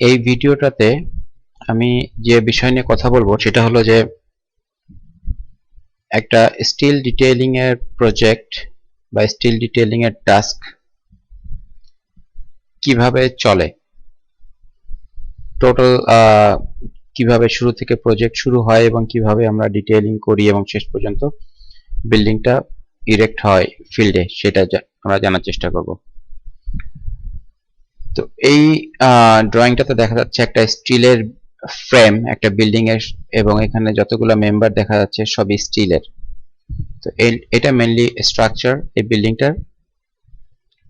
এই ভিডিওটাতে আমি যে বিষয় নিয়ে কথা বলবো সেটা হলো যে একটা স্টিল ডিটেইলিং এর প্রজেক্ট বা স্টিল ডিটেইলিং এর টাস্ক কিভাবে চলে, টোটাল কিভাবে শুরু থেকে প্রজেক্ট শুরু হয় এবং কিভাবে আমরা ডিটেইলিং করি এবং শেষ পর্যন্ত বিল্ডিংটা ইরেক্ট হয় ফিল্ডে, সেটা আমরা জানার চেষ্টা করব। তো এই ড্রয়িংটাতে দেখা যাচ্ছে একটা স্টিলের ফ্রেম একটা বিল্ডিং এর, এবং এখানে যতগুলো মেম্বার দেখা যাচ্ছে সব স্টিলের। তো এটা মেইনলি স্ট্রাকচার এই বিল্ডিংটার,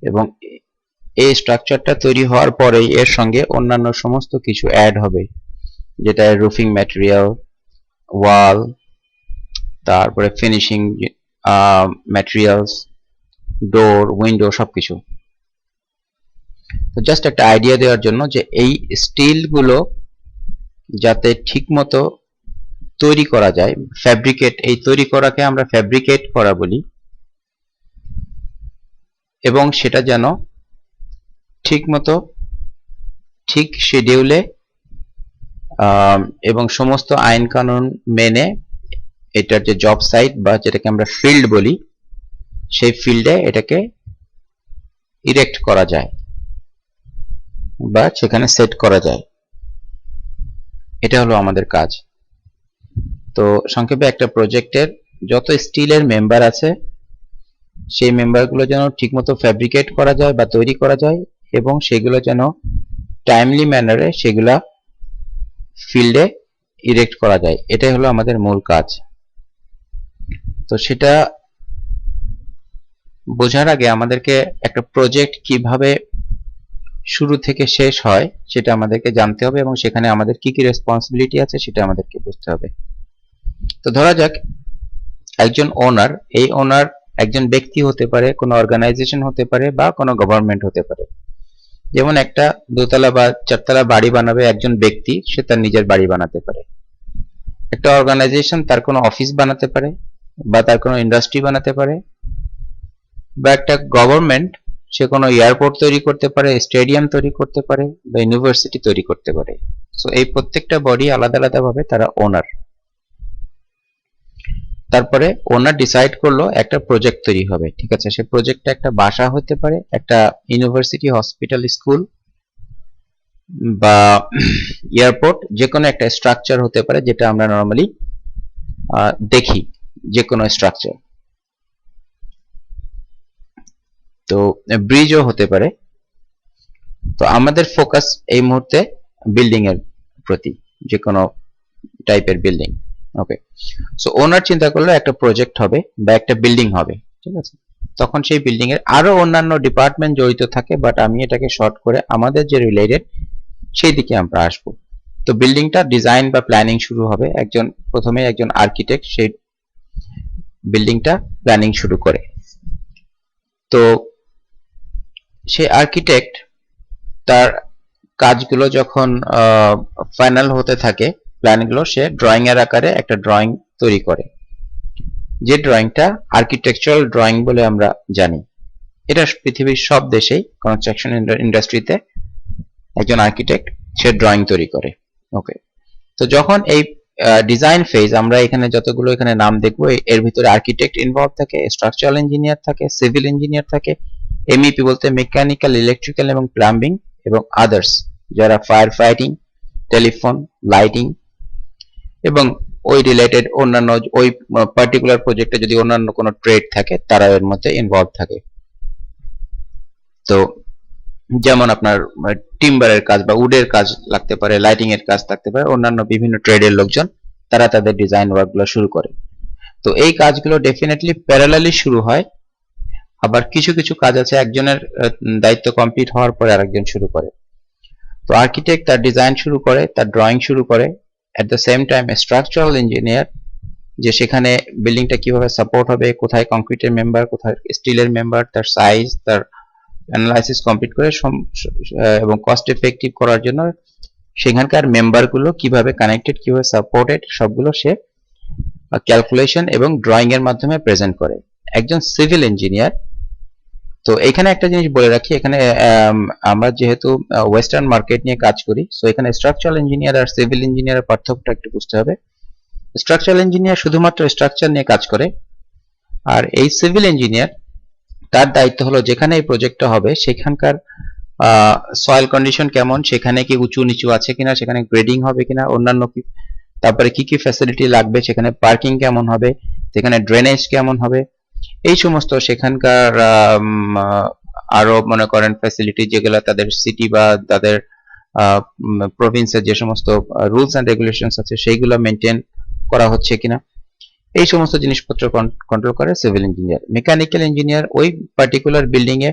এবং এই স্ট্রাকচারটা তৈরি হওয়ার পরেই এর সঙ্গে অন্যান্য সমস্ত কিছু অ্যাড হবে, যেটা রুফিং ম্যাটেরিয়াল, ওয়াল, তারপরে ফিনিশিং ম্যাটেরিয়ালস, ডোর, উইন্ডো সবকিছু। তো জাস্ট একটা আইডিয়া দেওয়ার জন্য যে এই স্টিলগুলো যাতে ঠিকমতো তৈরি করা যায়, ফ্যাব্রিকেট, এই তৈরি করাকে আমরা ফ্যাব্রিকেট করা বলি, এবং সেটা যেন ঠিকমতো ঠিক শিডিউলে এবং সমস্ত আইন কানুন মেনে এটার যে জব সাইট বা যেটাকে আমরা ফিল্ড বলি সেই ফিল্ডে এটাকে ইরেক্ট করা যায় বা সেখানে সেট করা যায়। এটা হলো আমাদের কাজ। তো সংক্ষেপে একটা প্রজেক্টের যত স্টিলের মেম্বার আছে সেই মেম্বারগুলো যেন ঠিকমতো ফ্যাব্রিকেট করা যায় বা তৈরি করা যায়, এবং সেগুলো যেন টাইমলি ম্যানারে সেগুলা ফিল্ডে ইরেক্ট করা যায়। এটাই হলো আমাদের মূল কাজ। তো সেটা বোঝার আগে আমাদেরকে একটা প্রজেক্ট কিভাবে শুরু থেকে শেষ হয় সেটা আমাদেরকে জানতে হবে, এবং সেখানে আমাদের কি কি রেসপন্সিবিলিটি আছে সেটা আমাদেরকে বুঝতে হবে। তো ধরা যাক একজন ওনার, এই ওনার একজন ব্যক্তি হতে পারে, কোনো অর্গানাইজেশন হতে পারে, বা কোনো গভর্নমেন্ট হতে পারে। যেমন একটা দোতলা বা চারতলা বাড়ি বানাবে একজন ব্যক্তি, সে তার নিজের বাড়ি বানাতে পারে। একটা অর্গানাইজেশন তার কোনো অফিস বানাতে পারে, বা তার কোনো ইন্ডাস্ট্রি বানাতে পারে, বা একটা গভর্নমেন্ট সে কোনো এয়ারপোর্ট তৈরি করতে পারে, স্টেডিয়াম তৈরি করতে পারে, বা ইউনিভার্সিটি তৈরি করতে পারে। সো এই প্রত্যেকটা বডি আলাদা আলাদা ভাবে তারা ওনার। তারপরে ওনার ডিসাইড করলো একটা প্রজেক্ট তৈরি হবে, ঠিক আছে, সে প্রজেক্টটা একটা বাসা হতে পারে, একটা ইউনিভার্সিটি, হসপিটাল, স্কুল বা এয়ারপোর্ট, যে কোনো একটা স্ট্রাকচার হতে পারে যেটা আমরা নর্মালি দেখি, যে কোনো স্ট্রাকচার। তো ব্রিজও হতে পারে। তো আমাদের ফোকাস এই মুহূর্তে বিল্ডিং এর প্রতি, যে কোনো টাইপের বিল্ডিং। ওকে, সো ওনার চিন্তা করলো একটা প্রজেক্ট হবে বা একটা বিল্ডিং হবে, ঠিক আছে। তখন সেই বিল্ডিং এর আরো অন্যান্য ডিপার্টমেন্ট জড়িত থাকে, বাট আমি এটাকে শর্ট করে আমাদের যে রিলেটেড সেই দিকে আমরা আসবো। তো বিল্ডিংটা ডিজাইন বা প্ল্যানিং শুরু হবে, প্রথমে একজন আর্কিটেক্ট সেই বিল্ডিংটা প্ল্যানিং শুরু করে। তো সেই আর্কিটেক্ট তার কাজগুলো যখন ফাইনাল হতে থাকে, প্ল্যানগুলো সে ড্রয়িং এর আকারে একটা ড্রয়িং তৈরি করে, যে ড্রয়িংটা আর্কিটেকচারাল ড্রয়িং বলে আমরা জানি। এটা পৃথিবীর সব দেশেই কনস্ট্রাকশন ইন্ডাস্ট্রিতে একজন আর্কিটেক্ট সে ড্রয়িং তৈরি করে। ওকে, তো যখন এই ডিজাইন ফেজ, আমরা এখানে যতগুলো এখানে নাম দেখবো এর ভিতরে আর্কিটেক্ট ইনভলভ থাকে, স্ট্রাকচারাল ইঞ্জিনিয়ার থাকে, সিভিল ইঞ্জিনিয়ার থাকে, এমইপি বলতে মেকানিক্যাল, ইলেকট্রিক্যাল এবং প্লাম্বিং, এবং আদার্স যারা ফায়ার ফাইটিং, টেলিফোন, লাইটিং, এবং ওই রিলেটেড অন্যান্য ওই পার্টিকুলার প্রজেক্টে যদি অন্যান্য কোনো ট্রেড থাকে তারা এর মধ্যে ইনভলভ থাকে। তো যেমন আপনার টিম্বারের কাজ বা উডের কাজ লাগতে পারে, লাইটিং এর কাজ থাকতে পারে, অন্যান্য বিভিন্ন ট্রেডের লোকজন তারা তাদের ডিজাইন ওয়ার্কগুলো শুরু করে। তো এই কাজগুলো ডেফিনেটলি প্যারালালি শুরু হয়, আবার কিছু কিছু কাজ আছে একজনের দায়িত্ব কমপ্লিট হওয়ার পরে আরেকজন শুরু করে। তো আর্কিটেক্ট তার ডিজাইন শুরু করে, তার ড্রয়িং শুরু করে, at the same time structural engineer যে সেখানে বিল্ডিংটা কিভাবে সাপোর্ট হবে, কোথায় কংক্রিটের মেম্বার, কোথায় স্টিলের মেম্বার, তার সাইজ, তার অ্যানালাইসিস কমপ্লিট করে এবং কস্ট এফেক্টিভ করার জন্য সেখানকার মেম্বারগুলো কিভাবে কানেক্টেড, কিভাবে সাপোর্টেড, সবগুলো সে ক্যালকুলেশন এবং ড্রয়িং এর মাধ্যমে প্রেজেন্ট করে। একজন সিভিল ইঞ্জিনিয়ার তো এখানে একটা জিনিস বলে রাখি, এখানে আমরা যেহেতু ওয়েস্টার্ন মার্কেট নিয়ে কাজ করি, সো এখানে স্ট্রাকচারাল ইঞ্জিনিয়ার আর সিভিল ইঞ্জিনিয়ারের পার্থক্যটা একটু বুঝতে হবে। স্ট্রাকচারাল ইঞ্জিনিয়ার শুধুমাত্র স্ট্রাকচার নিয়ে কাজ করে, আর এই সিভিল ইঞ্জিনিয়ার তার দায়িত্ব হলো যেখানে এই প্রজেক্টটা হবে সেখানকার সয়েল কন্ডিশন কেমন, সেখানে কি উঁচু নিচু আছে কিনা, সেখানে গ্রেডিং হবে কিনা, অন্যান্য কি, তারপরে কি কি ফ্যাসিলিটি লাগবে, সেখানে পার্কিং কেমন হবে, সেখানে ড্রেনেজ কেমন হবে, এই সমস্ত সেখানকার আরো মনে করেন ফ্যাসিলিটি যেগুলো তাদের সিটি বা তাদের প্রভিন্সের যে সমস্ত রুলস অ্যান্ড রেগুলেশনস আছে সেইগুলো মেনটেন করা হচ্ছে কিনা, এই সমস্ত জিনিসপত্র কন্ট্রোল করে সিভিল ইঞ্জিনিয়ার। মেকানিক্যাল ইঞ্জিনিয়ার ওই পার্টিকুলার বিল্ডিং এ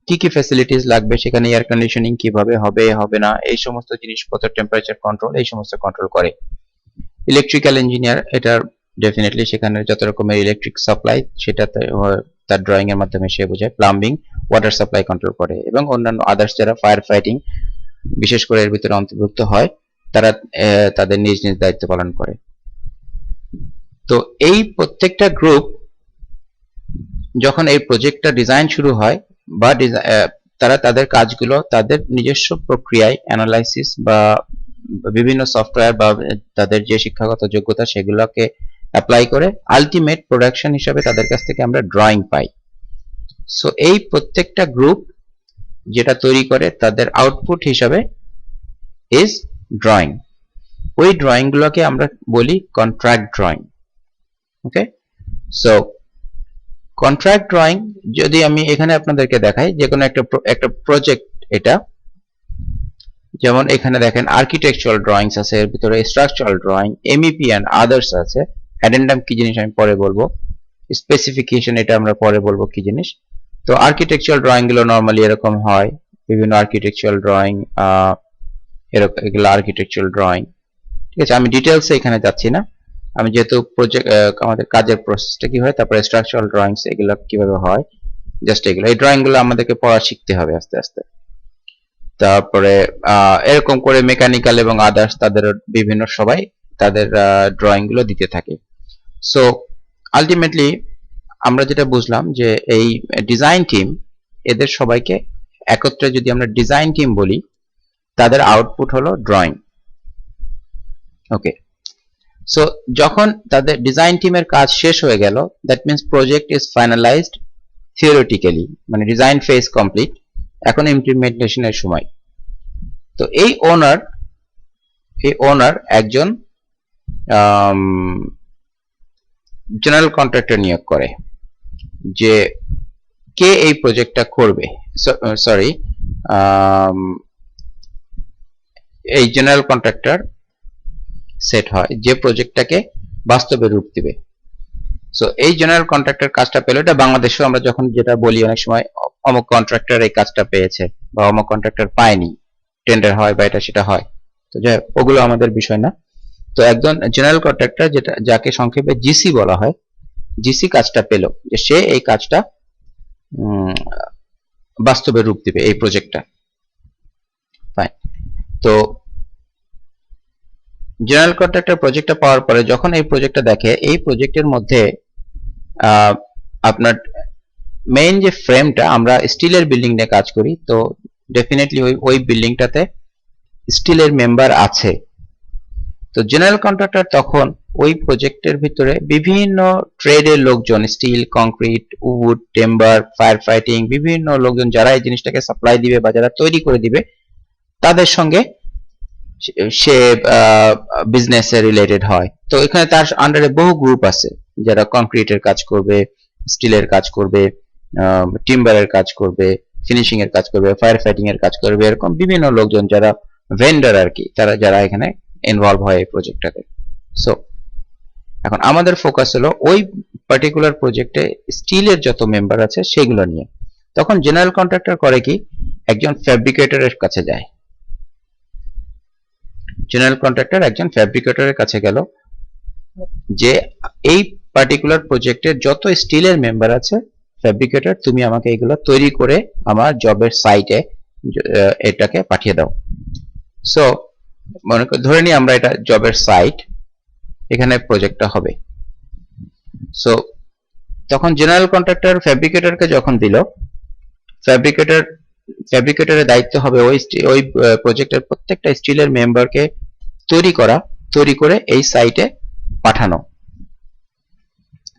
কি কি ফ্যাসিলিটিস লাগবে, সেখানে এয়ার কন্ডিশনিং কিভাবে হবে হবে না, এই সমস্ত জিনিসপত্র, টেম্পারেচার কন্ট্রোল, এই সমস্ত কন্ট্রোল করে। ইলেকট্রিক্যাল ইঞ্জিনিয়ার এটা ডেফিনেটলি সেখানে যত রকমের ইলেকট্রিক সাপ্লাই সেটা তার ড্রয়িং এর মাধ্যমে সে বোঝায়। প্লাম্বিং, ওয়াটার সাপ্লাই কন্ট্রোল করে, এবং অন্যান্য আদার্স যারা ফায়ার ফাইটিং বিশেষ করে এর ভিতরে অন্তর্ভুক্ত হয় তারা তাদের নিজ নিজ দায়িত্ব পালন করে। তো এই প্রত্যেকটা গ্রুপ যখন এই প্রজেক্টটা ডিজাইন শুরু হয় বা তারা তাদের কাজগুলো তাদের নিজস্ব প্রক্রিয়ায় অ্যানালাইসিস বা বিভিন্ন সফটওয়্যার বা তাদের যে শিক্ষাগত যোগ্যতা সেগুলোকে অ্যাপ্লাই করে আলটিমেট প্রোডাকশন হিসাবে তাদের কাছ থেকে আমরা ড্রয়িং পাই। সো এই প্রত্যেকটা গ্রুপ যেটা তৈরি করে তাদের আউটপুট হিসাবে ইজ ড্রয়িং। ওই ড্রয়িং গুলোকে আমরা বলি কন্ট্রাক্ট ড্রয়িং। ওকে, সো কন্ট্রাক্ট ড্রয়িং যদি আমি এখানে আপনাদেরকে দেখাই, যে কোনো একটা প্রজেক্ট, এটা যেমন এখানে দেখেন আর্কিটেকচারাল ড্রয়িংস আছে, এর ভিতরে structural drawing, MEP and others আছে, অ্যাডেন্ডাম কি জিনিস আমি পরে বলবো, স্পেসিফিকেশন এটা আমরা পরে বলবো কি জিনিস। তো আর্কিটেকচারাল ড্রয়িং গুলো নরমালি এরকম হয়, বিভিন্ন আর্কিটেকচারাল ড্রয়িং, এগুলো আর্কিটেকচারাল ড্রয়িং। ঠিক আছে, আমি ডিটেলসে এখানে যাচ্ছি না, আমি যেহেতু প্রজেক্ট আমাদের কাজের প্রসেসটা কি হয়, তারপরে স্ট্রাকচারাল ড্রয়িংস এগুলো কিভাবে হয়, জাস্ট এগুলো, এই ড্রয়িং গুলো আমাদেরকে পড়া শিখতে হবে আস্তে আস্তে। তারপরে এরকম করে মেকানিক্যাল এবং আদার্স তাদের বিভিন্ন সবাই তাদের ড্রয়িং গুলো দিতে থাকে। সো আলটিমেটলি আমরা যেটা বুঝলাম যে এই ডিজাইন টিম, এদের সবাইকে একত্রে যদি আমরা ডিজাইন টিম বলি, তাদের আউটপুট হলো ড্রয়িং। ওকে, সো যখন তাদের ডিজাইন টিমের কাজ শেষ হয়ে গেল, that means project is finalised theoretically, মানে ডিজাইন ফেজ কমপ্লিট, এখন ইমপ্লিমেন্টেশনের সময়। তো এই ওনার একজন জেনারেল কন্ট্রাক্টর নিয়োগ করে, যে কে এই প্রজেক্টটা করবে, সরি এই জেনারেল কন্ট্রাক্টর সেট হয় যে প্রজেক্টটাকে বাস্তবে রূপ দিবে। সো এই জেনারেল কন্ট্রাক্টর কাজটা পেল, এটা বাংলাদেশেও আমরা যখন যেটা বলি অনেক সময় অমুক কন্ট্রাক্টর এই কাজটা পেয়েছে বা অমুক কন্ট্রাক্টর পায়নি, টেন্ডার হয় বা এটা সেটা হয়, তো যাই ওগুলো আমাদের বিষয় না। তো একজন জেনারেল কন্ট্রাক্টর, যেটা যাকে সংক্ষেপে জিসি বলা হয়, জিসি কাজটা পেল যে সে এই কাজটা বাস্তবে রূপ দিবে এই প্রজেক্টটা। ফাইন, তো জেনারেল কন্ট্রাক্টর প্রজেক্টটা পাওয়ার পরে যখন এই প্রজেক্টটা দেখে, এই প্রজেক্টের মধ্যে আপনার মেইন যে ফ্রেমটা, আমরা স্টিলের বিল্ডিং নিয়ে কাজ করি, তো ডেফিনেটলি ওই বিল্ডিংটাতে স্টিলের মেম্বার আছে। তো জেনারেল কন্ট্রাক্টর তখন ওই প্রজেক্টের ভিতরে বিভিন্ন ট্রেডের লোকজন, steel, concrete, wood, timber, fire fighting, বিভিন্ন লোকজন যারা এই জিনিসটাকে সাপ্লাই দিবে বা যারা তৈরি করে দিবে, তাদের সঙ্গে সে বিজনেসে রিলেটেড হয়। তো এখানে তার আন্ডারে বহু গ্রুপ আছে যারা কংক্রিটের কাজ করবে, স্টিলের কাজ করবে, টিম্বারের কাজ করবে, ফিনিশিং এর কাজ করবে, ফায়ার ফাইটিং এর কাজ করবে, এরকম বিভিন্ন লোকজন যারা ভেন্ডার আর কি, তারা যারা এখানে ইনভলভ হয় এই প্রজেক্টটাতে। সো এখন আমাদের ফোকাস হলো ওই পার্টিকুলার প্রজেক্টে স্টিলের যত মেম্বার আছে সেগুলো নিয়ে। তখন জেনারেল কন্ট্রাক্টর করে কি, একজন ফ্যাব্রিকেটরের কাছে যায়, জেনারেল কন্ট্রাক্টর একজন ফ্যাব্রিকেটরের কাছে গেল যে এই পার্টিকুলার প্রজেক্টের যত স্টিলের মেম্বার আছে, ফ্যাব্রিকেটর তুমি আমাকে এগুলো তৈরি করে আমার জবের সাইটে এটাকে পাঠিয়ে দাও। সো মনে করি ধরে নিই আমরা এটা জবের সাইট, এখানে প্রজেক্টটা হবে। সো তখন জেনারেল কন্ট্রাক্টর ফ্যাব্রিকেটরকে যখন দিল, ফ্যাব্রিকেটরের দায়িত্ব হবে ওই প্রজেক্টের প্রত্যেকটা স্টিলের মেম্বারকে তৈরি করে এই সাইটে পাঠানো।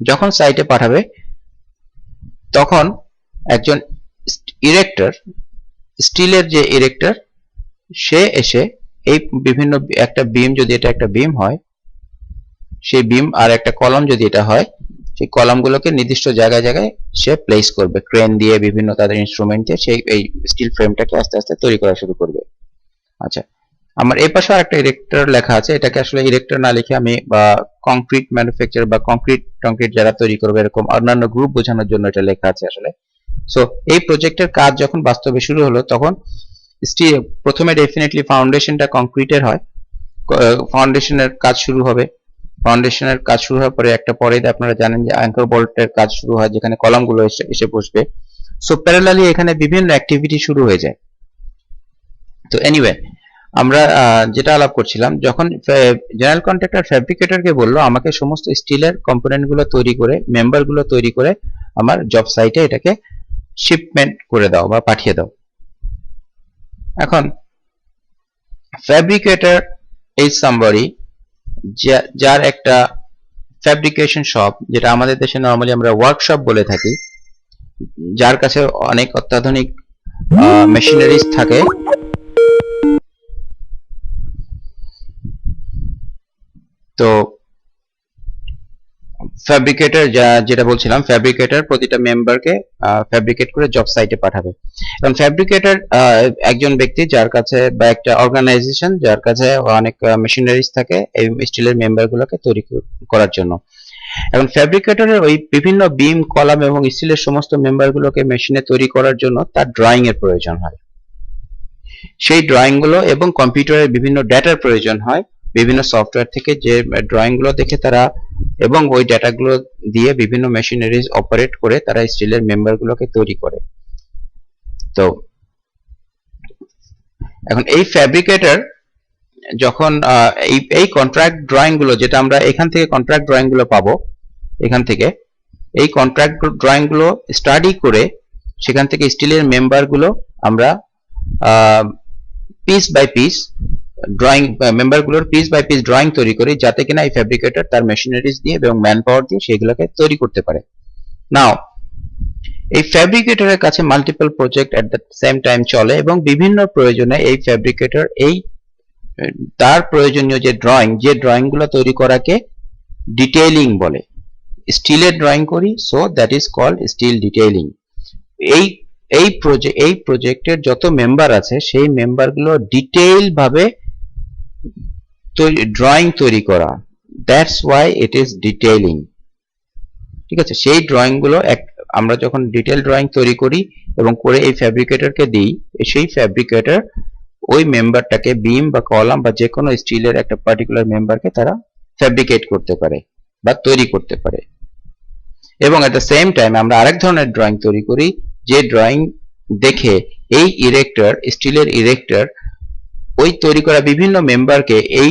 যখন সাইটে পাঠাবে তখন একজন ইরেক্টর, স্টিলের যে ইরেক্টর, সে এসে এই বিভিন্ন একটা বিম, যদি এটা একটা বিম হয়, সেই বিম, আর একটা কলাম যদি এটা হয়, সেই কলামগুলোকে নির্দিষ্ট জায়গায় জায়গায় সে প্লেস করবে ক্রেন দিয়ে, বিভিন্ন তাদের ইনস্ট্রুমেন্ট দিয়ে সেই এই স্টিল ফ্রেমটাকে আস্তে আস্তে তৈরি করা শুরু করবে। আচ্ছা, আমার এই পাশে একটা ইরেক্টর লেখা আছে, এটাকে আসলে ইরেক্টর না লিখে আমি বা কংক্রিট ম্যানুফ্যাকচার বা কংক্রিট যারা তৈরি করবে এরকম অন্যান্য গ্রুপ বোঝানোর জন্য এটা লেখা আছে আসলে। সো এই প্রজেক্টের কাজ যখন বাস্তবে শুরু হলো তখন প্রথমে ডেফিনেটলি ফাউন্ডেশনটা কংক্রিটের হয়, ফাউন্ডেশনের কাজ শুরু হবে। ফাউন্ডেশনের কাজ শুরু হওয়ার পরে একটা পরে আপনারা জানেন যে অ্যাঙ্কর বোল্টের কাজ শুরু হয়, যেখানে কলামগুলো এসে বসবে। সো প্যারালালি এখানে বিভিন্ন অ্যাক্টিভিটি শুরু হয়ে যায়। তো এনিওয়ে, আমরা যেটা আলাপ করছিলাম, যখন জেনারেল কন্ট্রাক্টর ফ্যাব্রিকেটরকে বললো আমাকে সমস্ত স্টিলের কম্পোনেন্ট গুলো তৈরি করে, মেম্বার গুলো তৈরি করে আমার জব সাইটে এটাকে শিপমেন্ট করে দাও বা পাঠিয়ে দাও। এখন ফ্যাব্রিকেটর ইজ সামবডি যার একটা ফ্যাব্রিকেশন শপ, যেটা আমাদের দেশে নরমালি আমরা ওয়ার্কশপ বলে থাকি, যার কাছে অনেক অত্যাধুনিক মেশিনারিজ থাকে। তো ফ্যাব্রিকেটর, যেটা বলছিলাম, ফ্যাব্রিকেটর প্রতিটা মেম্বারকে ফ্যাব্রিকেট করে জব সাইটে পাঠাবে। এখন ফ্যাব্রিকেটর একজন ব্যক্তি যার কাছে, বা একটা অর্গানাইজেশন যার কাছে অনেক মেশিনারিজ থাকে এই স্টিলের মেম্বারগুলোকে তৈরি করার জন্য। এখন ফ্যাব্রিকেটরের ওই বিভিন্ন বিম, কলাম এবং স্টিলের সমস্ত মেম্বারগুলোকে মেশিনে তৈরি করার জন্য তার ড্রয়িং এর প্রয়োজন হয়। সেই ড্রয়িং গুলো এবং কম্পিউটারের বিভিন্ন ডেটার প্রয়োজন হয়, বিভিন্ন সফটওয়্যার থেকে যে ড্রয়িং গুলো দেখে তারা, এবং ওই ডেটাগুলো দিয়ে বিভিন্ন মেশিনারিজ অপারেট করে তারা স্টিলের মেম্বারগুলোকে তৈরি করে। তো এখন এই ফ্যাব্রিকেটর যখন এই কন্ট্রাক্ট ড্রয়িং গুলো, যেটা আমরা এখান থেকে কন্ট্রাক্ট ড্রয়িং গুলো পাবো, এখান থেকে এই কন্ট্রাক্ট ড্রয়িং গুলো স্টাডি করে সেখান থেকে স্টিলের মেম্বারগুলো আমরা পিস বাই পিস ড্রয়িং, মেম্বারগুলোর পিস বাই পিস ড্রয়িং তৈরি করি, যাতে কিনা এই ফ্যাব্রিকেটর তার মেশিনারিজ দিয়ে এবং ম্যান পাওয়ার দিয়ে সেগুলোকে তৈরি করতে পারে। নাও এই ফ্যাব্রিকেটরের কাছে multiple project at the same time চলে, এবং বিভিন্ন প্রয়োজনে এই ফ্যাব্রিকেটর তার প্রয়োজনীয় যে ড্রয়িং গুলো তৈরি করাকে ডিটেইলিং বলে। স্টিলের ড্রয়িং করি, so that is called steel detailing. এই প্রজেক্টের যত মেম্বার আছে সেই মেম্বারগুলো ডিটেইল ভাবে ড্রয়িং তৈরি করা, that's why it is detailing. ঠিক আছে, সেই ড্রয়িং গুলো আমরা যখন ডিটেইল ড্রয়িং তৈরি করি এবং করে এই ফ্যাব্রিকেটরকে দিই, সেই ফ্যাব্রিকেটর ওই মেম্বারটাকে, বিম বা কলাম বা যে কোনো স্টিলের একটা পার্টিকুলার মেম্বারকে তারা ফ্যাব্রিকেট করতে পারে বা তৈরি করতে পারে। এবং এট দ্য সেম টাইম আমরা আরেক ধরনের ড্রয়িং তৈরি করি, যে ড্রয়িং দেখে এই স্টিলের ইরেক্টর ওই তৈরি করা বিভিন্ন মেম্বারকে এই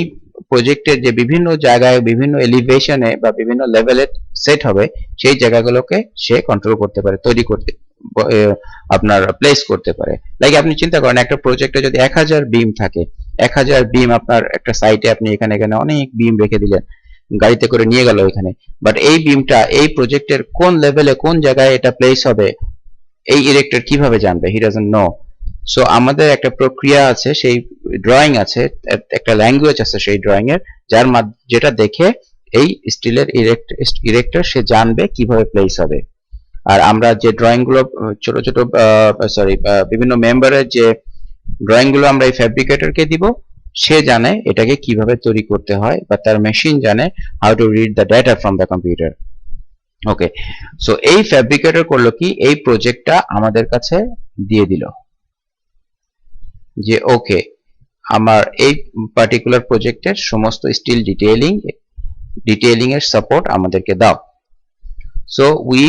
প্রজেক্টের যে বিভিন্ন জায়গায়, বিভিন্ন এলিভেশনে বা বিভিন্ন লেভেলে সেট হবে, সেই জায়গাগুলোকে সে কন্ট্রোল করতে পারে, তৈরি করতে, আপনার প্লেস করতে পারে। লাইক আপনি চিন্তা করেন, একটা প্রজেক্টে যদি 1000 বিম থাকে, 1000 বিম আপনার একটা সাইটে আপনি এখানে অনেক বিম রেখে দিলেন, গাড়িতে করে নিয়ে গেল এখানে, বাট এই বিমটা এই প্রজেক্টের কোন লেভেলে, কোন জায়গায় এটা প্লেস হবে, এই ইরেক্টর কিভাবে জানবে? He doesn't know. সো আমাদের একটা প্রক্রিয়া আছে, সেই ড্রয়িং আছে, একটা ল্যাঙ্গুয়েজ আছে সেই ড্রয়িং এর, যেটা দেখে এই স্টিলের ইরেক্টর সে জানবে কিভাবে প্লেস হবে। আর আমরা যে ড্রয়িং গুলো ছোট ছোট বিভিন্ন মেম্বারের যে ড্রয়িং গুলো আমরা এই ফ্যাব্রিকেটরকে দিব, সে জানে এটাকে কিভাবে তৈরি করতে হয়, বা তার মেশিন জানে how to read the data from the computer. Okay, so এই ফ্যাব্রিকেটর করলো কি, এই প্রজেক্টটা আমাদের কাছে দিয়ে দিল যে ওকে, আমার এই পার্টিকুলার প্রজেক্টের সমস্ত স্টিল ডিটেইলিং এর সাপোর্ট আমাদেরকে দাও। So we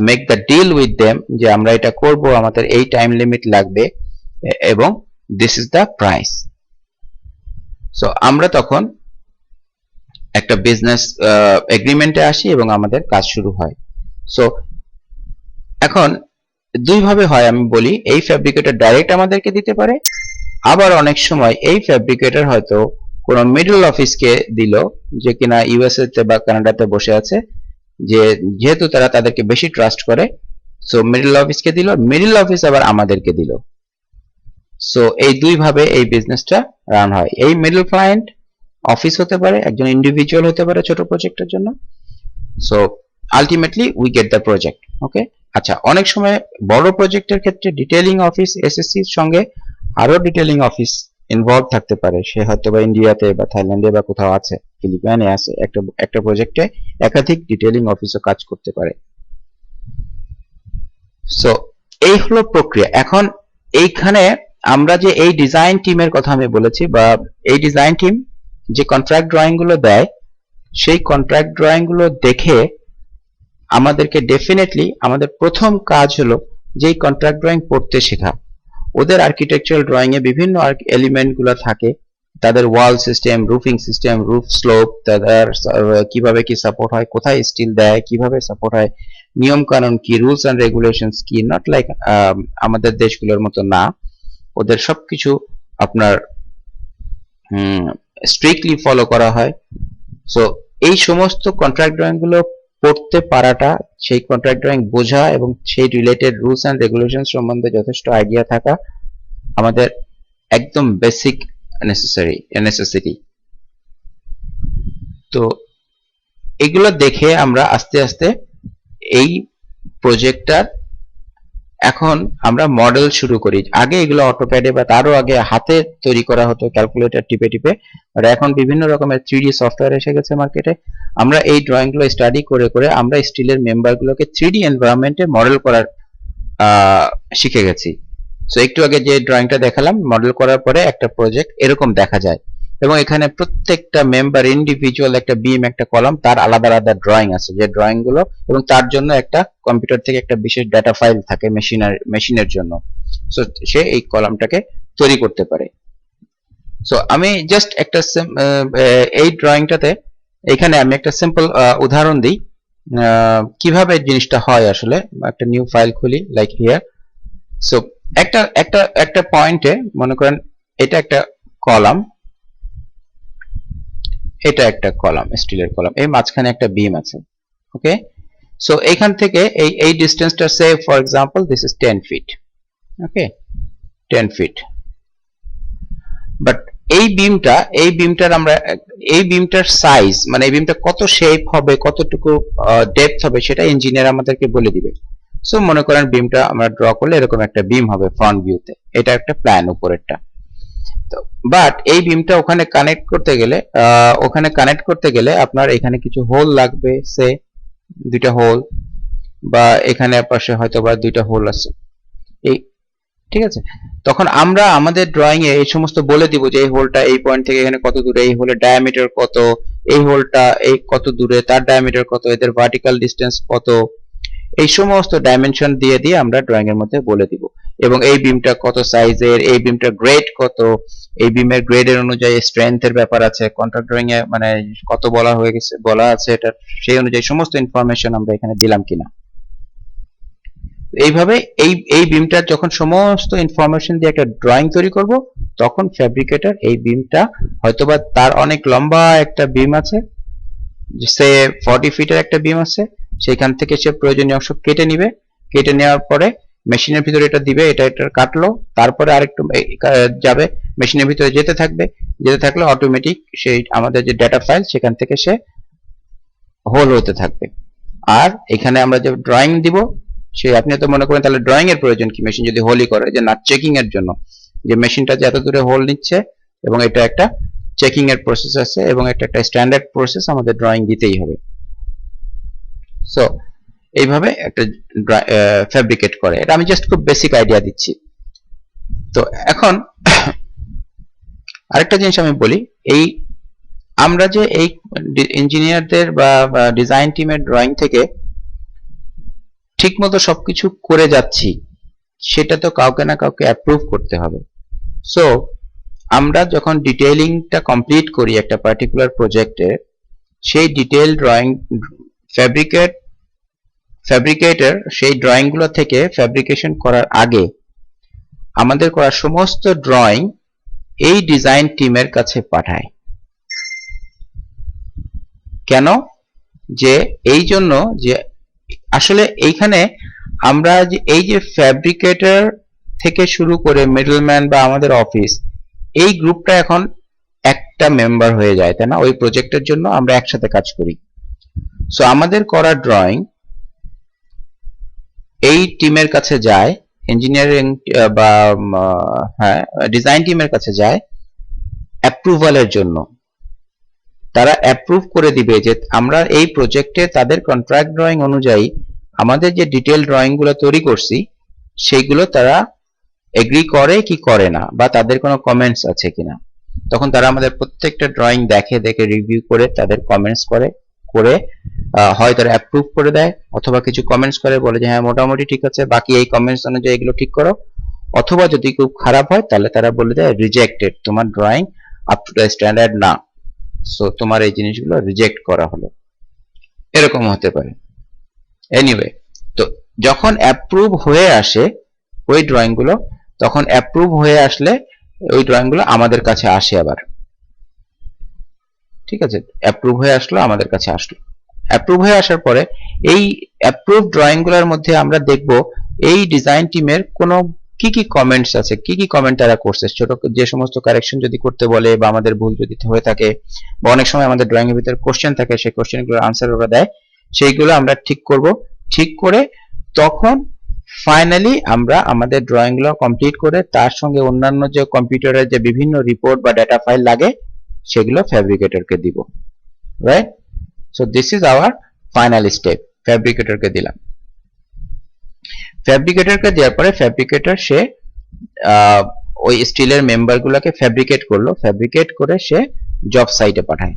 make the deal with them, যে আমরা এটা করব, আমাদের এই টাইম লিমিট লাগবে, এবং this is the price. So আমরা তখন একটা বিজনেস এগ্রিমেন্টে আসি এবং আমাদের কাজ শুরু হয়। সো এখন দুই ভাবে হয় আমি বলি, এই ফ্যাব্রিকেটর ডাইরেক্ট আমাদেরকে দিতে পারে, আবার অনেক সময় এই ফ্যাব্রিকেটর হয়তো কোন মিডল অফিসকে দিল, যে কিনা ইউএসএ তে বা কানাডাতে বসে আছে, যে যেহেতু তারা তাদেরকে বেশি ট্রাস্ট করে, সো মিডল অফিসকে দিল, মিডল অফিস আবার আমাদেরকে দিল। সো এই দুই ভাবে এই বিজনেসটা রান হয়। এই মিডল ক্লায়েন্ট অফিস হতে পারে, একজন ইন্ডিভিজুয়াল হতে পারে ছোট প্রজেক্টের জন্য। So ultimately we get the project. Okay, আচ্ছা, অনেক সময় বড় প্রজেক্টের ক্ষেত্রে ডিটেইলিং অফিস এসএসসির সঙ্গে আরো ডিটেইলিং অফিস ইনভলভ থাকতে পারে। সে হয়তো বা ইন্ডিয়াতে বা থাইল্যান্ডে বা কোথাও আছে, ফিলিপাইনে আছে, একটা প্রজেক্টে একাধিক ডিটেইলিং অফিসও কাজ করতে পারে। সো এই হলো প্রক্রিয়া। এখন এইখানে আমরা যে এই ডিজাইন টিমের কথা আমি বলেছি, বা এই ডিজাইন টিম যে কন্ট্রাক্ট ড্রয়িং গুলো দেয়, সেই কন্ট্রাক্ট ড্রয়িং গুলো দেখে আমাদেরকে ডেফিনেটলি আমাদের প্রথম কাজ হলো যে কন্ট্রাক্ট ড্রয়িং পড়তে শেখা। ওদের আর্কিটেকচারাল ড্রয়িং এ বিভিন্ন এলিমেন্ট গুলো থাকে, তাদের wall system, roofing system, roof slope, তাদের কিভাবে কি সাপোর্ট হয়, কোথায় স্টিল দেয়, কিভাবে সাপোর্ট হয়, নিয়ম কানুন কি, রুলস এন্ড রেগুলেশনস কি, নট লাইক আমাদের দেশগুলোর মতো না, ওদের সবকিছু আপনার স্ট্রিক্টলি ফলো করা হয়। সো এই সমস্ত কন্ট্রাক্ট ড্রয়িং গুলো পড়তে পারাটা, সেই কন্ট্রাক্ট ড্রয়িং বোঝা এবং সেই রিলেটেড রুলস এন্ড রেগুলেশন সম্বন্ধে যথেষ্ট আইডিয়া থাকা আমাদের একদম বেসিক নেসেসিটি। তো এগুলো দেখে আমরা আস্তে আস্তে এই প্রজেক্টটার এখন আমরা মডেল শুরু করি। আগে এগুলো অটোপ্যাডে বা তারও আগে হাতে তৈরি করা হতো ক্যালকুলেটর টিপে টিপে, আর এখন বিভিন্ন রকমের 3D সফটওয়্যার এসে গেছে মার্কেটে। আমরা এই ড্রয়িং গুলো স্টাডি করে করে আমরা স্টিলের মেম্বার গুলোকে 3D এনভায়রনমেন্টে মডেল করার শিখে গেছি। সো একটু আগে যে ড্রয়িংটা দেখালাম, মডেল করার পরে একটা প্রজেক্ট এরকম দেখা যায়, এবং এখানে প্রত্যেকটা মেম্বার ইন্ডিভিজুয়াল, একটা বিম, একটা কলাম, তার আলাদা আলাদা ড্রয়িং আছে, যে ড্রয়িং গুলো, এবং তার জন্য একটা কম্পিউটার থেকে একটা বিশেষ ডাটা ফাইল থাকে মেশিনের জন্য। সো সে এই কলামটাকে তৈরি করতে পারে। সো আমি জাস্ট একটা এই ড্রয়িংটাতে এখানে আমি একটা সিম্পল উদাহরণ দিই কিভাবে জিনিসটা হয়। আসলে একটা নিউ ফাইল খুলি, লাইক হিয়ার। সো একটা একটা একটা পয়েন্টে মনে করেন এটা একটা কলাম, এটা একটা কলাম, স্টিলের কলাম, এই মাঝখানে একটা বিম আছে। ওকে, সো এখান থেকে এই ডিসটেন্সটা, say for example this is 10 feet. Okay, 10 feet. But এই বিমটার আমরা এই বিমটার সাইজ, মানে এই বিমটা কত শেপ হবে, কতটুকু ডেপথ হবে, সেটা ইঞ্জিনিয়ার আমাদেরকে বলে দিবে। সো মনে করেন বিমটা আমরা ড্র করলে এরকম একটা বিম হবে ফ্রন্ট ভিউতে, এটা একটা প্ল্যান উপরেরটা। তো বাট এই বিমটা ওখানে কানেক্ট করতে গেলে আপনার এখানে কিছু হোল লাগবে, সে দুইটা হোল, বা এখানে পাশে হয়তো বা দুইটা হোল আছে, এই, ঠিক আছে। তখন আমরা আমাদের ড্রয়িং এ এই সমস্ত বলে দিব যে এই হোলটা এই পয়েন্ট থেকে এখানে কত দূরে, এই হোলের ডায়ামিটার কত, এই হোলটা এই কত দূরে, তার ডায়ামিটার কত, এদের ভার্টিক্যাল ডিসটেন্স কত, এই সমস্ত ডাইমেনশন দিয়ে দিয়ে আমরা ড্রয়িং এর মধ্যে বলে দিব। এবং এই বিমটা কত সাইজের, এই বিমটার গ্রেড কত, এই বিমের গ্রেডের অনুযায়ী স্ট্রেংথের ব্যাপার আছে, কন্ট্রাক্ট ড্রয়িং এ মানে কত বলা আছে এটা, সেই অনুযায়ী সমস্ত ইনফরমেশন আমরা এখানে দিলাম কিনা। এইভাবে এই বিমটার যখন সমস্ত ইনফরমেশন দিয়ে একটা ড্রয়িং তৈরি করব, তখন ফ্যাব্রিকেটর এই বিমটা হয়তোবা তার অনেক লম্বা একটা বিম আছে, সে 40 ফিটের একটা বিম আছে, সেখান থেকে সে প্রয়োজনীয় অংশ কেটে নিবে, কেটে নেওয়ার পরে মেশিনের ভিতরে এটা দিবে, এটা কাটলো, তারপরে আরেকটু যাবে, মেশিনের ভিতরে যেতে থাকলে অটোমেটিক সেই আমাদের যে ডেটা ফাইল সেখান থেকে সে হোল হতে থাকবে। আর এখানে আমরা যে ড্রয়িং দিব, সে আপনি তো মনে করেন তাহলে ড্রয়িং এর প্রয়োজন কি, মেশিন যদি হোলই করে, যে না চেকিং এর জন্য, যে মেশিনটা যে এত দূরে হোল নিচ্ছে, এবং এটা একটা চেকিং এর প্রসেস আছে, এবং এটা একটা স্ট্যান্ডার্ড প্রসেস, আমাদের ড্রয়িং দিতেই হবে। সো এইভাবে একটা ফ্যাব্রিকেট করে, এটা আমি জাস্ট খুব বেসিক আইডিয়া দিচ্ছি। তো এখন আরেকটা জিনিস আমি বলি, এই আমরা যে এই ইঞ্জিনিয়ারদের বা ডিজাইন টিমের ড্রয়িং থেকে ঠিকমতো সবকিছু করে যাচ্ছি, সেটা তো কাউকে না কাউকে অ্যাপ্রুভ করতে হবে। সো আমরা যখন ডিটেইলিংটা কমপ্লিট করি একটা পার্টিকুলার প্রজেক্টে, সেই ডিটেইল ড্রয়িং ফ্যাব্রিকেটর সেই ড্রয়িং গুলো থেকে ফ্যাব্রিকেশন করার আগে আমাদের করা সমস্ত ড্রয়িং এই ডিজাইন টিমের কাছে পাঠায়। কেন? যে এই জন্য যে আসলে এইখানে আমরা যে এই যে ফ্যাব্রিকেটর থেকে শুরু করে মিডলম্যান বা আমাদের অফিস, এই গ্রুপটা এখন একটা মেম্বার হয়ে যায়, তাই না? ওই প্রজেক্টের জন্য আমরা একসাথে কাজ করি। সো আমাদের করা ড্রয়িং এই টিমের কাছে যায়, ইঞ্জিনিয়ারিং বা হ্যাঁ ডিজাইন টিমের কাছে যায় অ্যাপ্রুভালের জন্য। তারা অ্যাপ্রুভ করে দিবে যে আমরা এই প্রজেক্টে তাদের কন্ট্রাক্ট ড্রয়িং অনুযায়ী আমাদের যে ডিটেইল ড্রয়িং গুলো তৈরি করছি সেইগুলো তারা এগ্রি করে কি করে না, বা তাদের কোনো কমেন্টস আছে কিনা। তখন তারা আমাদের প্রত্যেকটা ড্রয়িং দেখে রিভিউ করে তাদের কমেন্টস করে হয় তারা অ্যাপ্রুভ করে দেয়, অথবা কিছু কমেন্টস করে বলে যে হ্যাঁ মোটামুটি ঠিক আছে, বাকি এই কমেন্টস অনুযায়ী এগুলো ঠিক করো। অথবা যদি খুব খারাপ হয় তাহলে তারা বলে দেয় রিজেক্টেড, তোমার drawing up to the standard না, সো তোমার এই জিনিসগুলো রিজেক্ট করা হলো, এরকম হতে পারে। এনিওয়ে, তো যখন অ্যাপ্রুভ হয়ে আসে ওই ড্রয়িং গুলো, তখন অ্যাপ্রুভ হয়ে আসলে ওই ড্রয়িং গুলো আমাদের কাছে আসে আবার। ঠিক আছে, অ্যাপ্রুভ হয়ে আসলো, আমাদের কাছে আসলো। অ্যাপ্রুভ হয়ে আসার পরে এই অ্যাপ্রুভ ড্রয়িং গুলোর মধ্যে আমরা দেখব এই ডিজাইন টিমের কোনো কি কি কমেন্টস আছে, কি কি কমেন্ট তারা করছে, ছোট যে সমস্ত কারেকশন যদি করতে বলে বা আমাদের ভুল যদি হয়ে থাকে, বা অনেক সময় আমাদের ড্রয়িং এর ভিতরে কোশ্চেন থাকে, সেই কোশ্চেনগুলোর আনসার ওরা দেয়, সেইগুলো আমরা ঠিক করব। ঠিক করে তখন ফাইনালি আমরা আমাদের ড্রয়িং গুলো কমপ্লিট করে তার সঙ্গে অন্যান্য যে কম্পিউটারের যে বিভিন্ন রিপোর্ট বা ডেটা ফাইল লাগে সেগুলো ফ্যাব্রিকেটরকে দিব, right? So this is our final step. ফ্যাব্রিকেটরকে দিলাম, ফ্যাব্রিকেটরকে দেওয়ার পরে ফ্যাব্রিকেটর সে ওই স্টিলের মেম্বার গুলাকে ফ্যাব্রিকেট করলো, ফ্যাব্রিকেট করে সে জব সাইটে পাঠায়,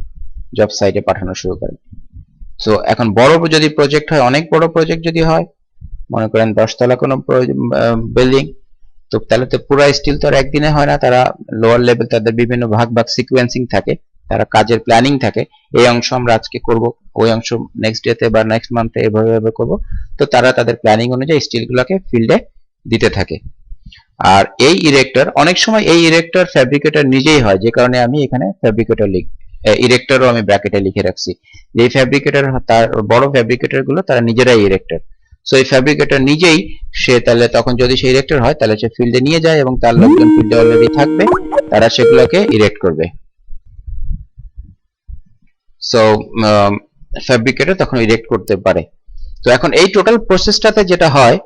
জব সাইটে পাঠানো শুরু করে। সো এখন বড় যদি প্রজেক্ট হয়, অনেক বড় প্রজেক্ট যদি হয়, মনে করেন 10 তলা কোনো বিল্ডিং, তো তাহলে তো পুরো স্টিল তো আর একদিনে হয় না, তারা লোয়ার লেভেল তাদের বিভিন্ন ভাগ ভাগ সিকোয়েন্সিং থাকে, তারা কাজের প্ল্যানিং থাকে, এই অংশ আমরা আজকে করব, ওই অংশ নেক্সট ডেতে বা নেক্সট মান্থে এভাবে করব। তো তারা তাদের প্ল্যানিং অনুযায়ী স্টিলগুলোকে ফিল্ডে দিতে থাকে। আর এই ইরেক্টর, অনেক সময় এই ইরেক্টর ফ্যাব্রিকেটর নিজেই হয়, যে কারণে আমি এখানে ফ্যাব্রিকেটর ইরেক্টরও আমি ব্র্যাকেটে লিখে রাখছি, যে এই ফ্যাব্রিকেটর, তার বড় ফ্যাব্রিকেটর গুলো তারা নিজেরাই ইরেক্টর। সো এই ফ্যাব্রিকেটর নিজেই সে তাহলে তখন যদি সে ইরেক্টর হয় তাহলে সে ফিল্ডে নিয়ে যায় এবং তার লোকজন ফিল্ডে অলরেডি থাকবে, তারা সেগুলোকে ইরেক্ট করবে। সো ফ্যাব্রিকেটর তখন ইরেক্ট করতে পারে। তো এখন এই টোটাল প্রসেসটাতে যেটা হয়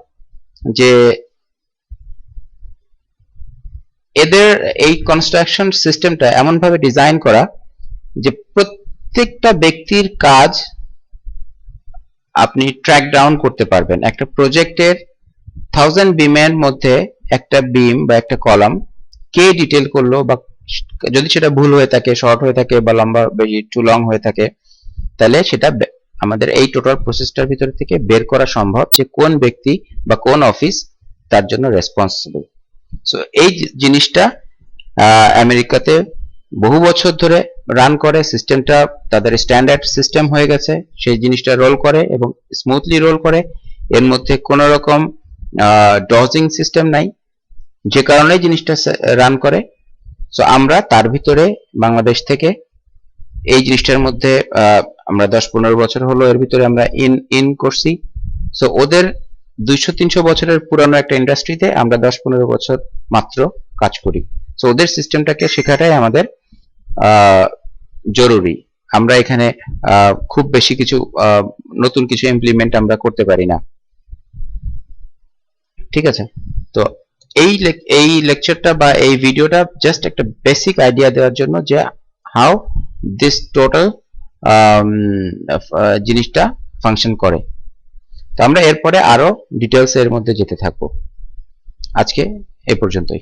যে এদের এই কনস্ট্রাকশন সিস্টেমটা এমন ভাবে ডিজাইন করা যে প্রত্যেকটা ব্যক্তির কাজ আপনি ট্র্যাক ডাউন করতে পারবেন। একটা প্রজেক্টের 1000 বিমের মধ্যে একটা বিম বা একটা কলাম কে ডিটেল করলো, বা যদি সেটা ভুল হয়ে থাকে, শর্ট হয়ে থাকে বা লম্বা বেশি টু লং হয়ে থাকে, তাহলে সেটা আমাদের এই টোটাল প্রসেসটার ভিতর থেকে বের করা সম্ভব যে কোন ব্যক্তি বা কোন অফিস তার জন্য রেসপন্সিবল। সো এই জিনিসটা আমেরিকাতে বহু বছর ধরে রান করে, সিস্টেমটা তাদের স্ট্যান্ডার্ড সিস্টেম হয়ে গেছে, সেই জিনিসটা রোল করে এবং স্মুথলি রোল করে, এর মধ্যে কোনো রকম ডজিং সিস্টেম নাই, যে কারণে জিনিসটা রান করে। সো আমরা তার ভিতরে বাংলাদেশ থেকে এই জিনিসটার মধ্যে আমরা 10-15 বছর হলো এর ভিতরে আমরা ইন করছি। সো ওদের 200-300 বছরের পুরানো একটা ইন্ডাস্ট্রিতে আমরা 10-15 বছর মাত্র কাজ করি। সো ওদের সিস্টেমটাকে শেখাটাই আমাদের জরুরি। আমরা এখানে খুব বেশি কিছু নতুন কিছু ইমপ্লিমেন্ট আমরা করতে পারি না। ঠিক আছে, তো এই লেকচারটা বা এই ভিডিওটা জাস্ট একটা বেসিক আইডিয়া দেওয়ার জন্য যে হাউ দিস টোটাল জিনিসটা ফাংশন করে। তো আমরা এরপরে আরো ডিটেলস এর মধ্যে যেতে থাকবো। আজকে এ পর্যন্তই।